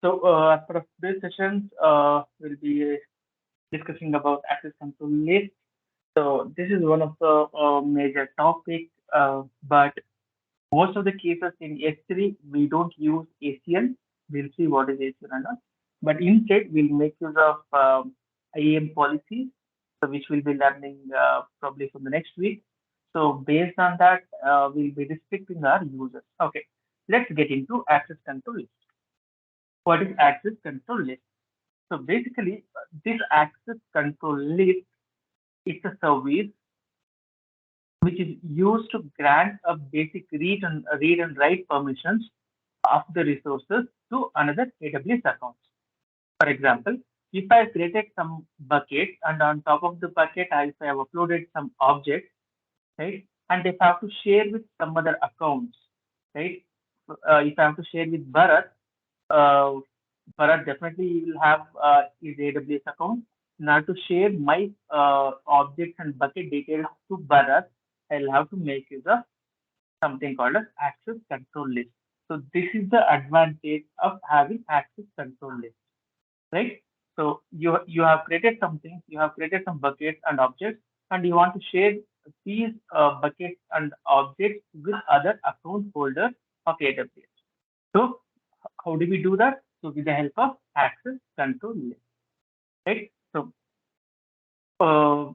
So, as part of today's sessions, we'll be discussing about access control list. So, this is one of the major topics, but most of the cases in S3, we don't use ACL. We'll see what is ACL or not. But instead, we'll make use of IAM policies, so which we'll be learning probably from the next week. So, based on that, we'll be restricting our users. Okay, let's get into access control list. What is access control list? So basically, this access control list is a service which is used to grant a basic read and write permissions of the resources to another AWS account. For example, if I created some bucket and on top of the bucket, if I have uploaded some objects, right, and if I have to share with some other accounts, right, if I have to share with Bharat, uh, Bharat definitely will have his AWS account. Now to share my objects and bucket details to Bharat, I'll have to make use of something called as access control list. So this is the advantage of having access control list, right? So you have created something, you have created some buckets and objects, and you want to share these buckets and objects with other account holders of AWS. So how do we do that? So with the help of access control list, right? So uh,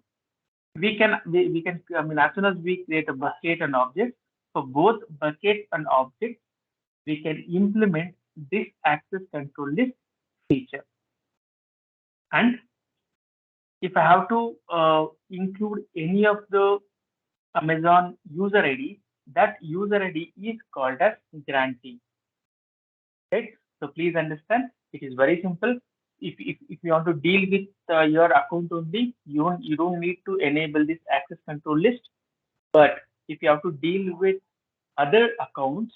we can I mean as soon as we create a bucket and object, for both bucket and object, we can implement this access control list feature. And if I have to include any of the Amazon user ID, that user ID is called as grantee. Right? So please understand, it is very simple. If you want to deal with your account only, you don't need to enable this access control list. But if you have to deal with other accounts,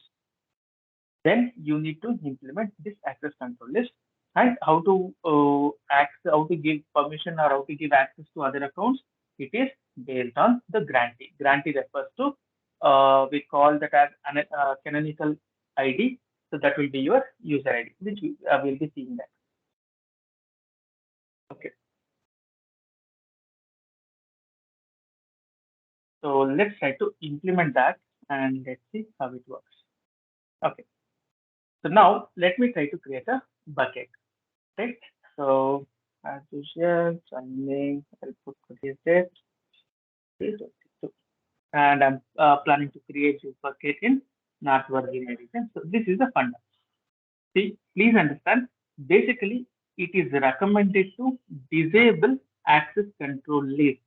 then you need to implement this access control list. And how to give permission or how to give access to other accounts, it is based on the grantee. Grantee refers to we call that as an canonical ID. So that will be your user ID, which we will be seeing that. Okay. So let's try to implement that and let's see how it works. Okay. So now let me try to create a bucket, right? So as usual, signing, I'll put today's date, 3:22. And I'm planning to create this bucket in North Virginia region. So this is the fund. See, please understand, basically it is recommended to disable access control list.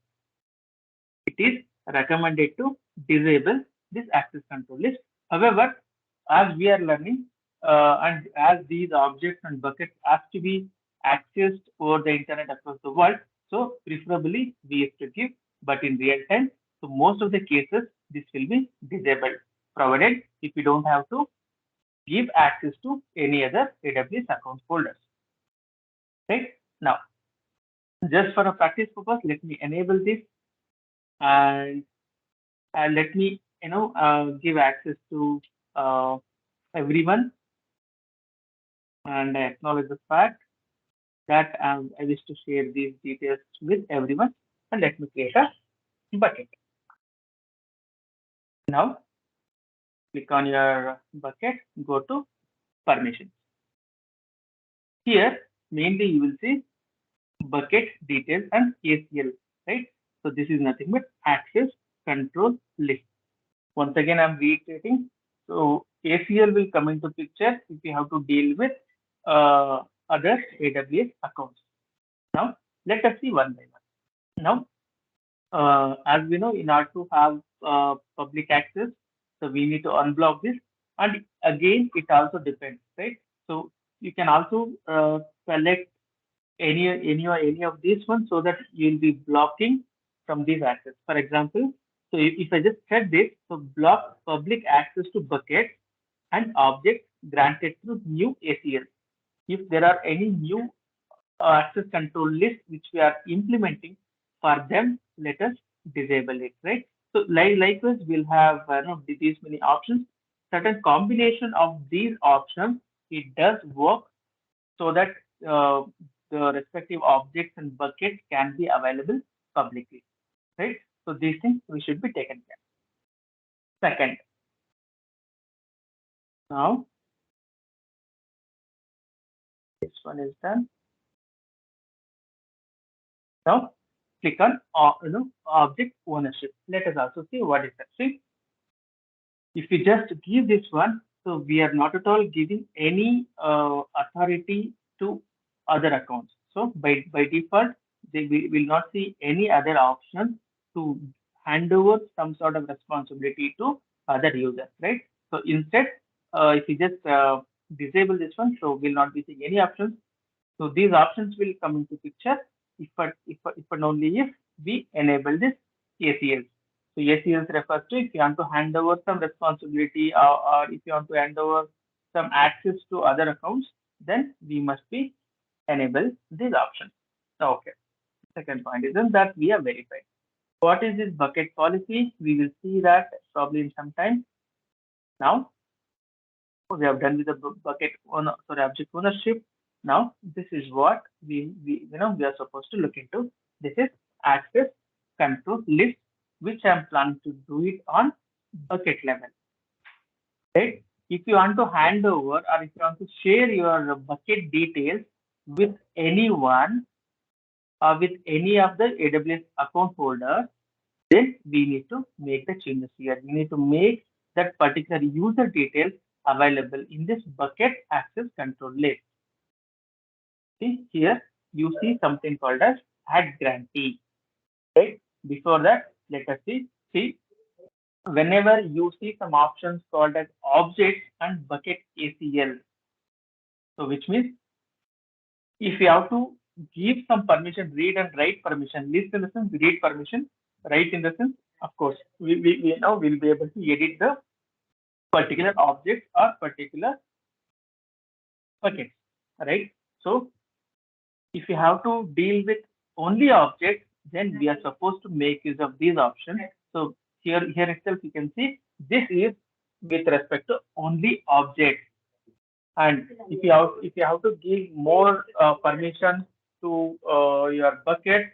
It is recommended to disable this access control list. However, as we are learning, and as these objects and buckets have to be accessed over the internet across the world, so preferably we used to give, but in real time, so most of the cases this will be disabled, provided if you don't have to give access to any other AWS account holders. Right now, just for a practice purpose, let me enable this and let me give access to uh, everyone, and I acknowledge the fact that I wish to share these details with everyone, and let me create a bucket. Now click on your bucket, go to permissions. Here mainly you will see bucket details and ACL, right? So this is nothing but access control list. Once again, I'm reiterating. So ACL will come into picture if you have to deal with other AWS accounts. Now, let us see one by one. Now, as we know, in order to have public access, so we need to unblock this. And again, it also depends, right? So you can also select any of these ones so that you'll be blocking from these access. For example, so if I just set this, so block public access to buckets and objects granted through new ACL. If there are any new access control list which we are implementing for them, let us disable it, right? So likewise, we'll have these many options. Certain combination of these options, it does work so that uh, the respective objects and buckets can be available publicly, right? So these things we should be taken care. Second, now this one is done. Now click on object ownership. Let us also see what is that. See, if we just give this one, so we are not at all giving any authority to other accounts. So by default, they will not see any other option to hand over some sort of responsibility to other users, right? So instead, if you just disable this one, so we'll not be seeing any options. So these options will come into picture if and only if we enable this ACL. So ACL refers to if you want to hand over some responsibility, or if you want to hand over some access to other accounts, then we must be enable these options. Okay. Second point is that we are verified. What is this bucket policy? We will see that probably in some time. Now we have done with the bucket owner, sorry, object ownership. Now this is what we are supposed to look into. This is access control list, which I'm planning to do it on bucket level. Right? If you want to hand over or if you want to share your bucket details with anyone or with any of the AWS account holders, then we need to make the changes here. We need to make that particular user details available in this bucket access control list. See here, you see something called as add grantee. Right? Before that, let us see whenever you see some options called as objects and bucket ACL. So which means if you have to give some permission, read and write permission, list in the sense, read permission, write in the sense, of course, we now will be able to edit the particular object or particular bucket, right? So if you have to deal with only objects, then we are supposed to make use of these options. So here itself you can see this is with respect to only objects. And if you have to give more permission to your bucket,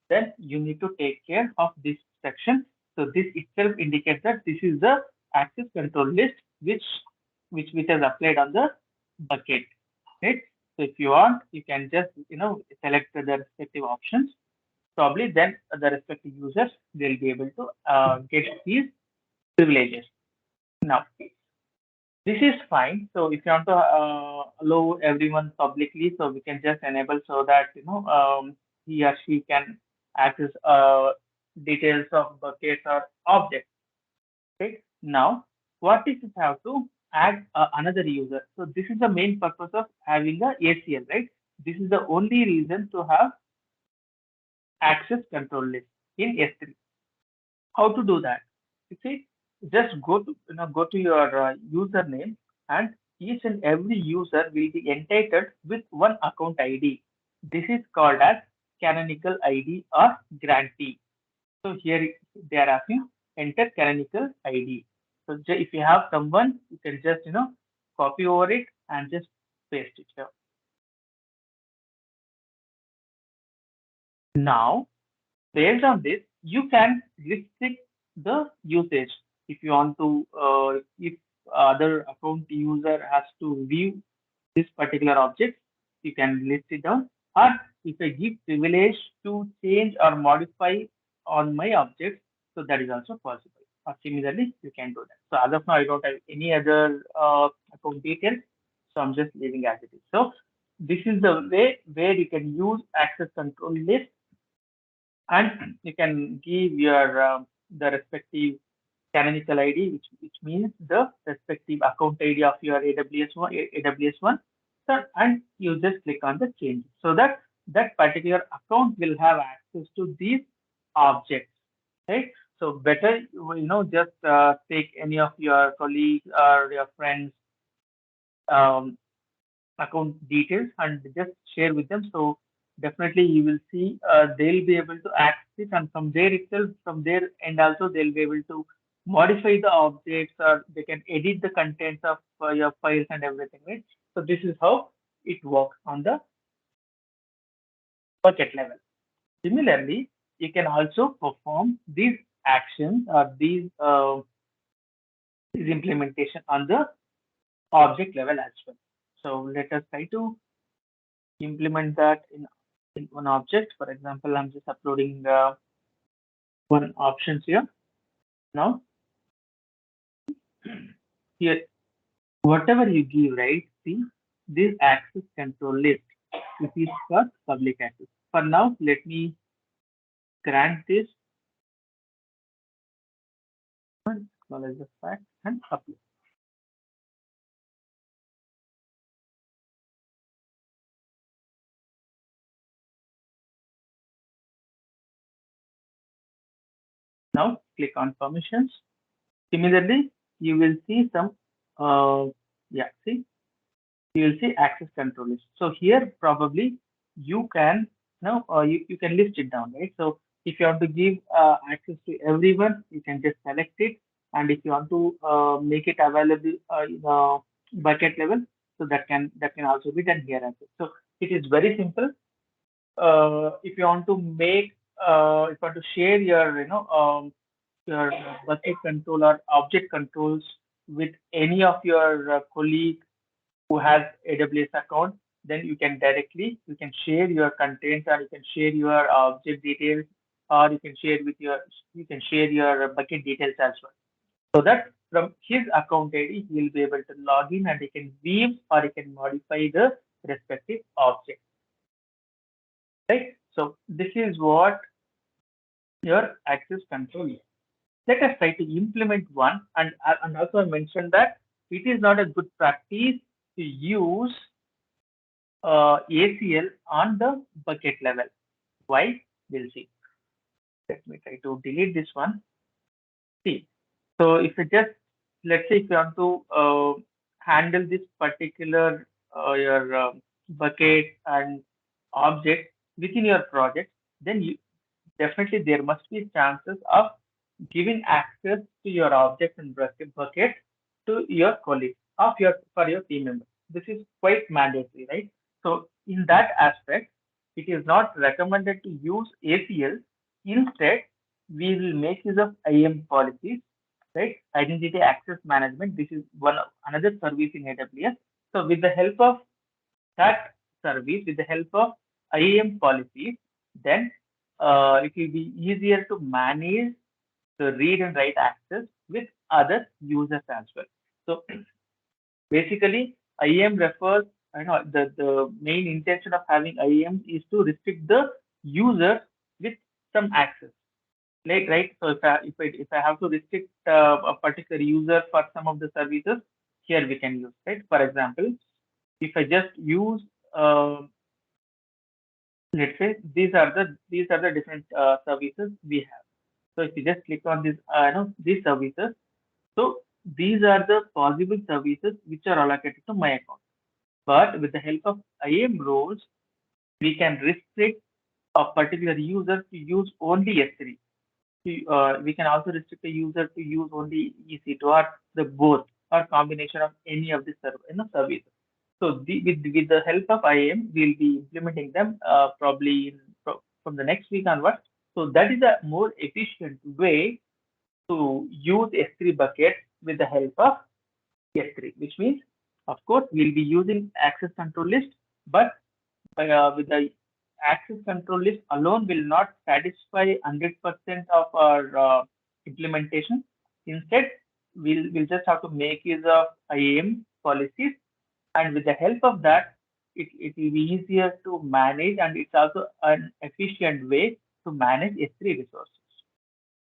then you need to take care of this section. So this itself indicates that this is the access control list which has applied on the bucket. Right? So if you want, you can just select the respective options. Probably then the respective users will be able to get these privileges. Now this is fine. So if you want to allow everyone publicly, so we can just enable so that he or she can access details of buckets or objects. Right now, what if you have to add another user? So this is the main purpose of having a ACL, right? This is the only reason to have access control list in S3. How to do that? You see, just go to your username, and each and every user will be entitled with one account ID. This is called as canonical ID or grantee. So here they are asking enter canonical ID. So if you have someone, you can just copy over it and just paste it here. Now based on this, you can restrict the usage. If you want to, if other account user has to view this particular object, you can list it down. Or if I give privilege to change or modify on my object, so that is also possible. Or similarly, you can do that. So as of now, I don't have any other account details, so I'm just leaving as it is. So this is the way where you can use access control list, and you can give your the respective canonical ID, which means the respective account ID of your AWS one, so, and you just click on the change so that that particular account will have access to these objects, right? So better just take any of your colleagues or your friends um, account details and just share with them. So definitely you will see they'll be able to access, and from there itself, from their end also, they'll be able to modify the objects, or they can edit the contents of your files and everything, right? So this is how it works on the bucket level. Similarly, you can also perform these actions or these implementation on the object level as well. So let us try to implement that in one object. For example, I'm just uploading one options here. Now, here, whatever you give, right? See, this access control list, this is for public access. For now, let me grant this one, acknowledge the fact, and upload. Now, click on permissions. Similarly, you will see some, yeah, see, you will see access control list. So here probably you can now you can list it down, right? So if you want to give access to everyone, you can just select it, and if you want to make it available in a bucket level, so that can also be done here as well. So it is very simple. If you want to make if you want to share your bucket control or object controls with any of your colleague who has AWS account, then you can share your contents, or you can share your object details, or you can share your bucket details as well. So that from his account ID, he will be able to log in and he can view or he can modify the respective object. Right? So this is what your access control is. Let us try to implement one, and also I mentioned that it is not a good practice to use ACL on the bucket level. Why? We'll see. Let me try to delete this one. See, so if you just, let's say if you want to handle this particular your bucket and object within your project, then you definitely there must be chances of giving access to your object and bucket to your colleagues of your for your team members. This is quite mandatory, right? So in that aspect, it is not recommended to use ACL. Instead, we will make use of IAM policies, right? Identity access management. This is another service in AWS. So with the help of that service, with the help of IAM policies, then it will be easier to manage the read and write access with other users as well. So basically, IAM refers, the main intention of having IAM is to restrict the user with some access. Like, right? So if I have to restrict a particular user for some of the services, here we can use, right? For example, if I just use, let's say these are the different services we have. So if you just click on this, these services, so these are the possible services which are allocated to my account. But with the help of IAM roles, we can restrict a particular user to use only S3. We can also restrict a user to use only EC2 or the both or combination of any of the services. So with the help of IAM, we'll be implementing them probably from the next week onwards. So that is a more efficient way to use S3 bucket with the help of S3, which means, of course, we'll be using access control list, but with the access control list alone will not satisfy 100% of our implementation. Instead, we'll just have to make use of IAM policies, and with the help of that, it will be easier to manage, and it's also an efficient way to manage S3 resources.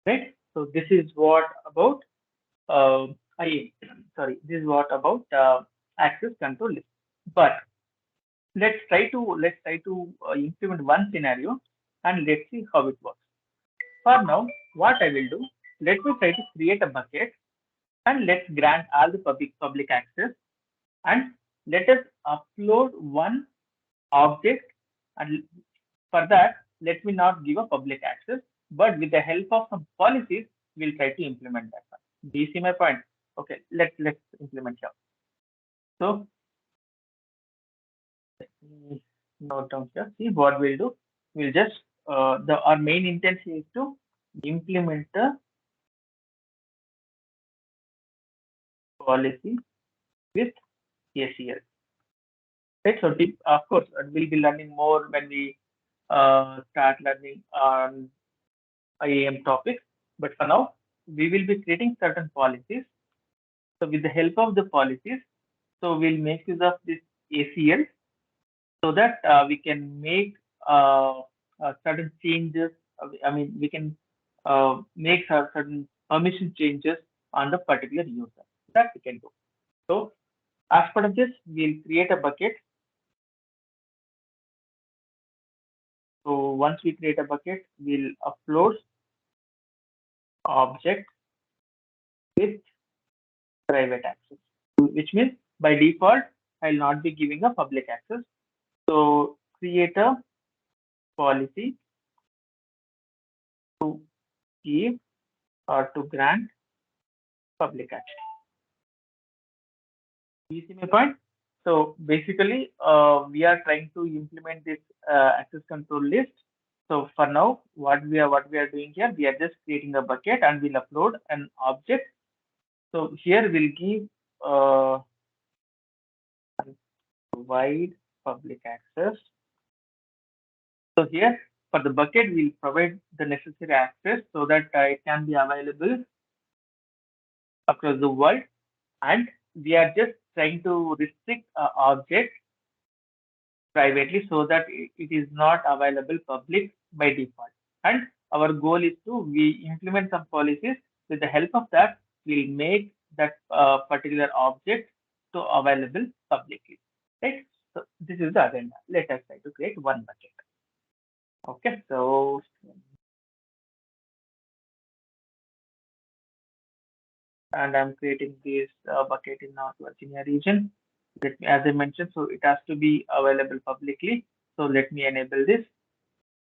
Right? So this is what about IAM. Sorry, this is what about access control list. But let's try to implement one scenario and let's see how it works. For now, what I will do, let me try to create a bucket and let's grant all the public access, and let us upload one object, and for that let me not give a public access, but with the help of some policies we'll try to implement that one. Do you see my point? Okay, let's implement here. So me note down here. See what we'll do. We'll just our main intention is to implement the policy with ACL. Right. So of course we'll be learning more when we start learning on IAM topics. But for now, we will be creating certain policies. So with the help of the policies, so we'll make use of this ACL so that we can make certain changes. I mean, we can make certain permission changes on the particular user. That we can do. So as part of this, we'll create a bucket. So once we create a bucket, we'll upload object with private access, which means by default, I'll not be giving a public access. So create a policy to give or to grant public access. You see my point? So basically, we are trying to implement this access control list. So for now, what we are doing here, we are just creating a bucket and we'll upload an object. So here we'll give provide public access. So here for the bucket, we'll provide the necessary access so that it can be available across the world. And we are just trying to restrict objects privately so that it is not available public by default. And our goal is to we implement some policies. With the help of that, we'll make that particular object to available publicly. Right? So this is the agenda. Let us try to create one bucket. Okay, so and I'm creating this bucket in North Virginia region. As I mentioned, so it has to be available publicly. So let me enable this.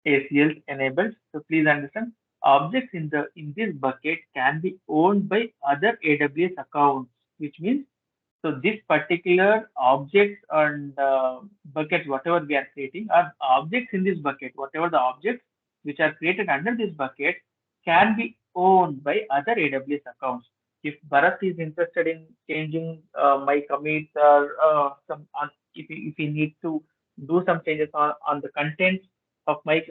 ACL enabled. So please understand, objects in this bucket can be owned by other AWS accounts, which means so this particular objects and buckets, whatever we are creating, are objects in this bucket. Whatever the objects which are created under this bucket can be owned by other AWS accounts. If Bharat is interested in changing my commits or if he needs to do some changes on the contents of my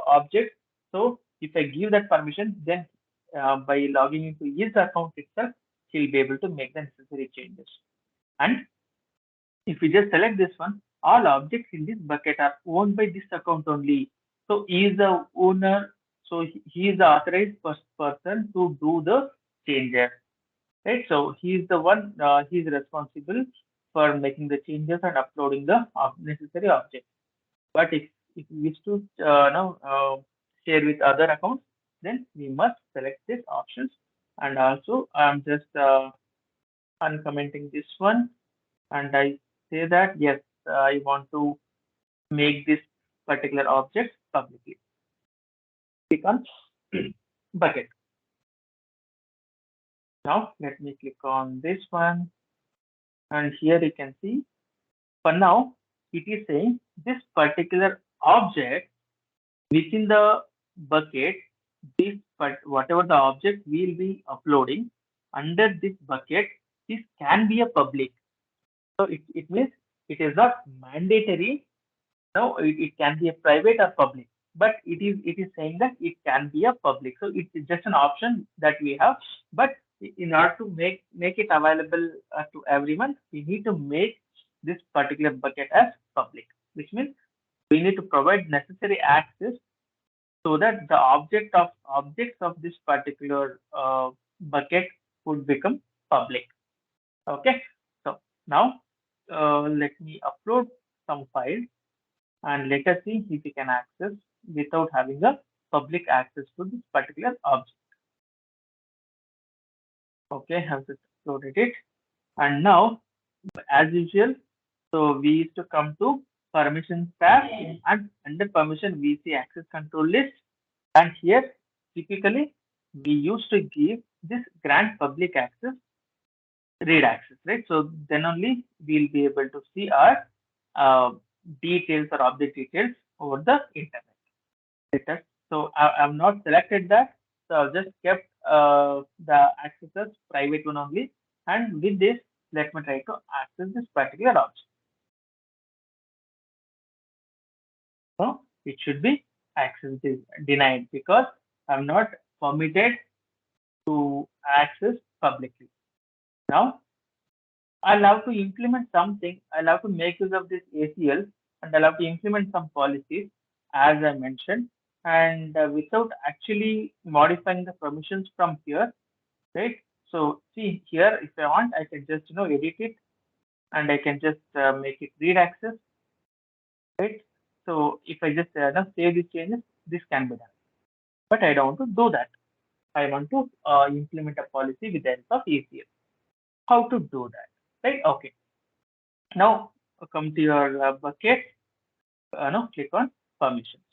object, so if I give that permission, then by logging into his account itself, he'll be able to make the necessary changes. And if we just select this one, all objects in this bucket are owned by this account only. So he is the owner. So he is the authorized person to do the changes, right? So he is the one. He is responsible for making the changes and uploading the necessary objects. But if we wish to now share with other accounts, then we must select these options. And also, I'm just uncommenting this one, and I say that yes, I want to make this particular object publicly. Click on bucket. Now let me click on this one, and here you can see for now it is saying this particular object within the bucket, this but whatever the object we'll be uploading under this bucket, this can be a public. So it means it is not mandatory. No, it can be a private or public, but it is saying that it can be a public. So it's just an option that we have. But in order to make it available to everyone, we need to make this particular bucket as public, which means we need to provide necessary access so that the objects of this particular bucket would become public. Okay, so now let me upload some files and let us see if we can access without having a public access to this particular object. Okay, have just uploaded it. And now, as usual, so we used to come to permission tab, and under permission we see access control list. And here, typically, we used to give this grant public access, read access, right? So then only we'll be able to see our details or object details over the internet. Later. So I've not selected that. So I've just kept the accesses private one only. And with this, let me try to access this particular object. So it should be access denied because I'm not permitted to access publicly. Now I'll have to implement something. I'll have to make use of this ACL and I'll have to implement some policies as I mentioned. And without actually modifying the permissions from here, right? So see here, if I want, I can just edit it and I can just make it read access, right? So if I just save these changes, this can be done. But I don't want to do that. I want to implement a policy with the help of ACL. How to do that, right? Okay. Now come to your bucket. Now click on permissions.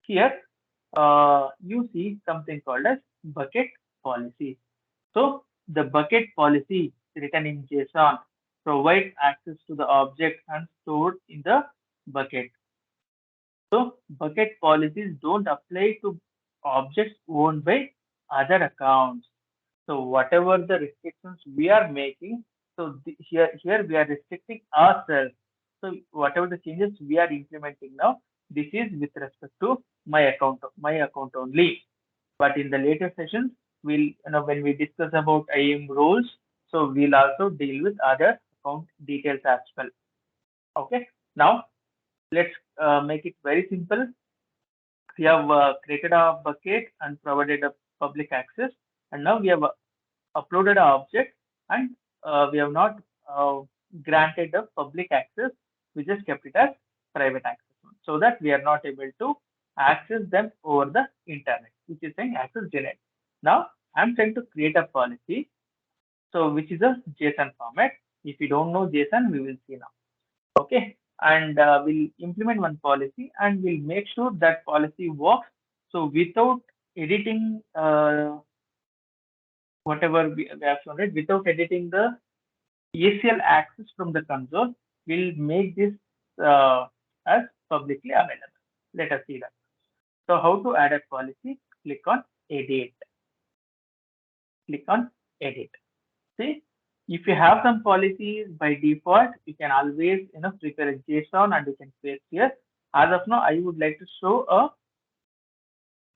Here you see something called as bucket policy. So the bucket policy written in JSON provides access to the object and stored in the bucket. So bucket policies don't apply to objects owned by other accounts. So whatever the restrictions we are making, so here we are restricting ourselves. So whatever the changes we are implementing now, this is with respect to my account only. But in the later sessions, when we discuss about IAM roles, so we'll also deal with other account details as well. Okay. Now let's make it very simple. We have created a bucket and provided a public access, and now we have uploaded an object and we have not granted the public access. We just kept it as private access so that we are not able to access them over the internet, which is saying access denied. Now I'm trying to create a policy, so which is a JSON format. If you don't know JSON, we will see now. Okay, and we'll implement one policy and we'll make sure that policy works. So without editing whatever we have shown it, without editing the ACL access from the console, we'll make this as publicly available. Let us see that. So how to add a policy? Click on edit. Click on edit. See, if you have some policies by default, you can always prepare a JSON and you can paste here. As of now, I would like to show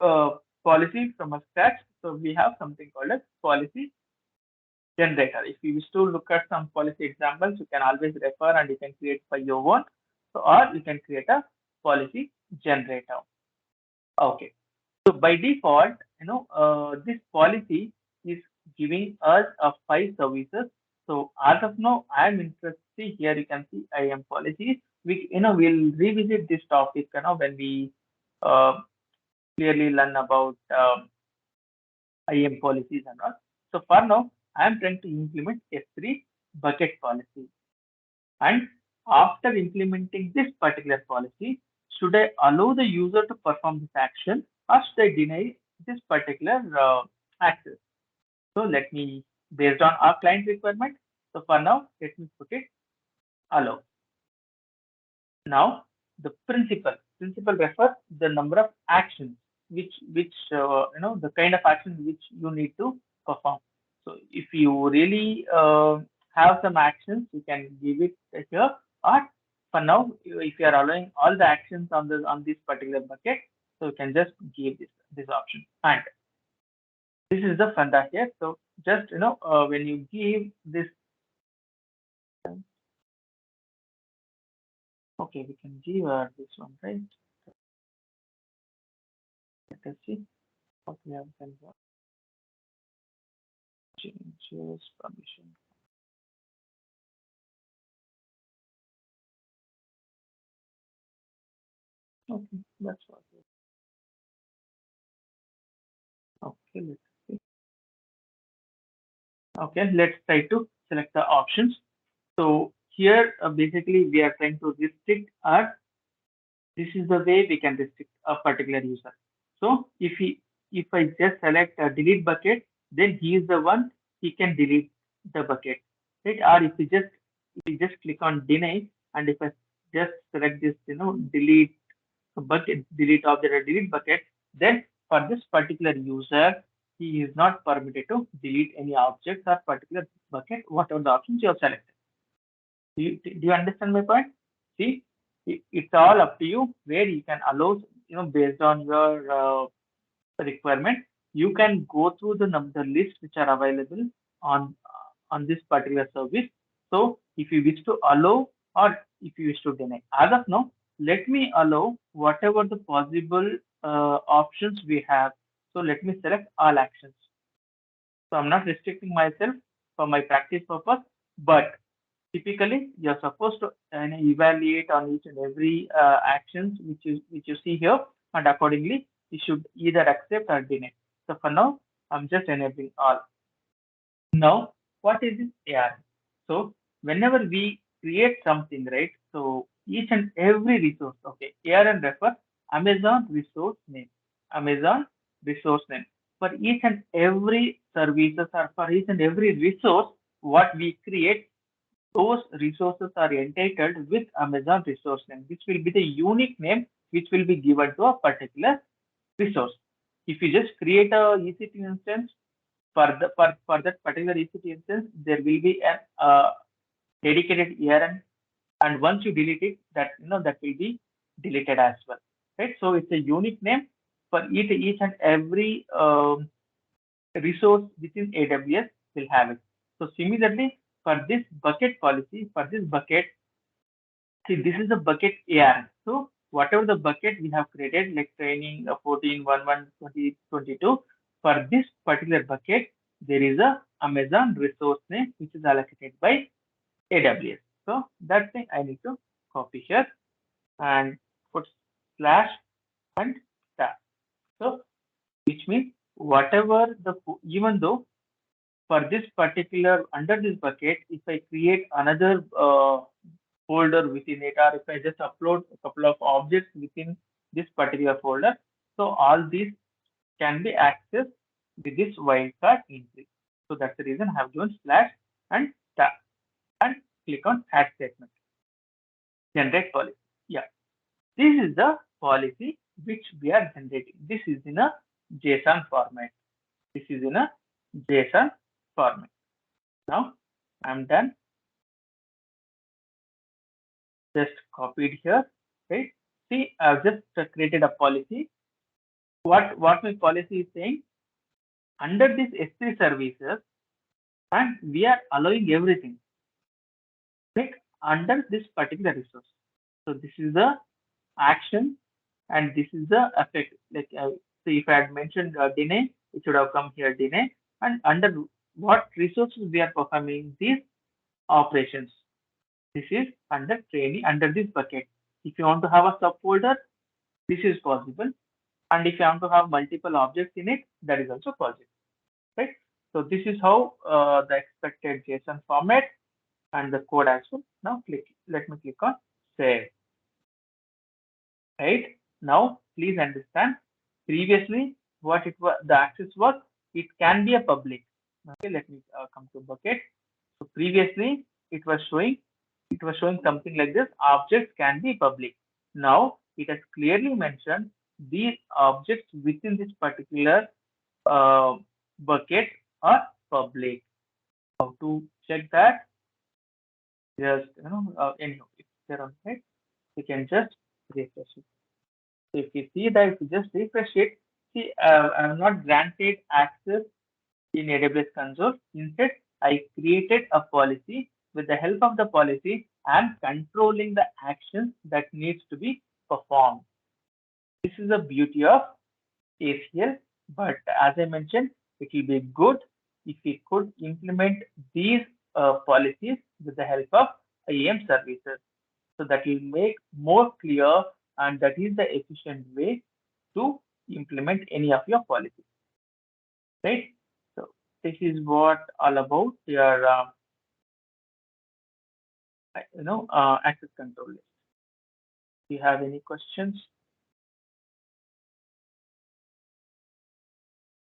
a policy from a scratch. So we have something called as policy generator. If you wish to look at some policy examples, you can always refer and you can create by your own. So, or you can create a policy generator. Okay. So by default, this policy is giving us a 5 services. So as of now, I am interested here. You can see IAM policies. We'll revisit this topic, when we uh, clearly learn about IAM policies and all. So for now, I am trying to implement S3 bucket policy. And after implementing this particular policy, should I allow the user to perform this action or should I deny this particular access? So let me, based on our client requirement, so for now, let me put it allow. Now, the principal refers the number of actions which the kind of action which you need to perform. So if you really have some actions, you can give it here. Or for now, if you are allowing all the actions on this particular bucket, so you can just give this option. And this is the funda here. So just when you give this, okay, we can give this one, right? Let us see what we have done here. Changes permission. Okay, that's what. Okay, let's see. Okay, let's try to select the options. So here, basically, we are trying to restrict our. This is the way we can restrict a particular user. So if I just select a delete bucket, then he is the one he can delete the bucket, right? Or if we just click on deny, and if I just select this, delete bucket, delete object or delete bucket, then for this particular user, he is not permitted to delete any objects or particular bucket, whatever the options you have selected. Do you understand my point? See, it's all up to you where you can allow, based on your requirement, you can go through the list which are available on this particular service. So if you wish to allow or if you wish to deny. As of now, let me allow whatever the possible options we have. So let me select all actions. So I'm not restricting myself for my practice purpose, but typically you're supposed to evaluate on each and every actions which you see here, and accordingly you should either accept or deny. So for now, I'm just enabling all. Now, what is this ARM? So whenever we create something, right? So each and every resource, okay, ARM refers Amazon resource name. Amazon resource name. For each and every services or for each and every resource, what we create, those resources are entitled with Amazon resource name. This will be the unique name which will be given to a particular resource. If you just create a EC2 instance, for that particular EC2 instance, there will be a dedicated ARN, and once you delete it, that will be deleted as well. Right? So it's a unique name for each and every resource within AWS will have it. So similarly, for this bucket policy, for this bucket, see, this is the bucket ARN. So whatever the bucket we have created, like training 14, 11, 20, 22, for this particular bucket, there is a Amazon resource name which is allocated by AWS. So that thing I need to copy here and put slash and tab. So which means whatever even though for this particular under this bucket, if I create another folder within it, or if I just upload a couple of objects within this particular folder, so all these can be accessed with this wildcard entry. So that's the reason I have given slash and tab and click on add statement, generate policy. Yeah, this is the policy which we are generating. This is in a JSON format. This is in a JSON format. Now I'm done. Just copied here, right? See, I've just created a policy. What my policy is saying, under this S3 services, and we are allowing everything, right, under this particular resource. So this is the action, and this is the effect. Like, so if I had mentioned deny, it should have come here deny, and under what resources we are performing these operations. This is under training under this bucket. If you want to have a subfolder, this is possible. And if you want to have multiple objects in it, that is also possible, right? So this is how the expected JSON format and the code as well. Now let me click on save. Right now, please understand. Previously, what it was, the access was, it can be a public. Okay, let me come to bucket. So previously, it was showing something like this. Objects can be public. Now it has clearly mentioned these objects within this particular uh, bucket are public. How to check that? Just anyhow, it's there on right. You can just refresh it. So if you see that, if you just refresh it, see, I'm not granted access in AWS console. Instead, I created a policy. With the help of the policy, I'm controlling the actions that needs to be performed. This is the beauty of ACL, but as I mentioned, it will be good if we could implement these policies with the help of IAM services. So that will make more clear, and that is the efficient way to implement any of your policies, right? So this is what all about your access control list. Do you have any questions?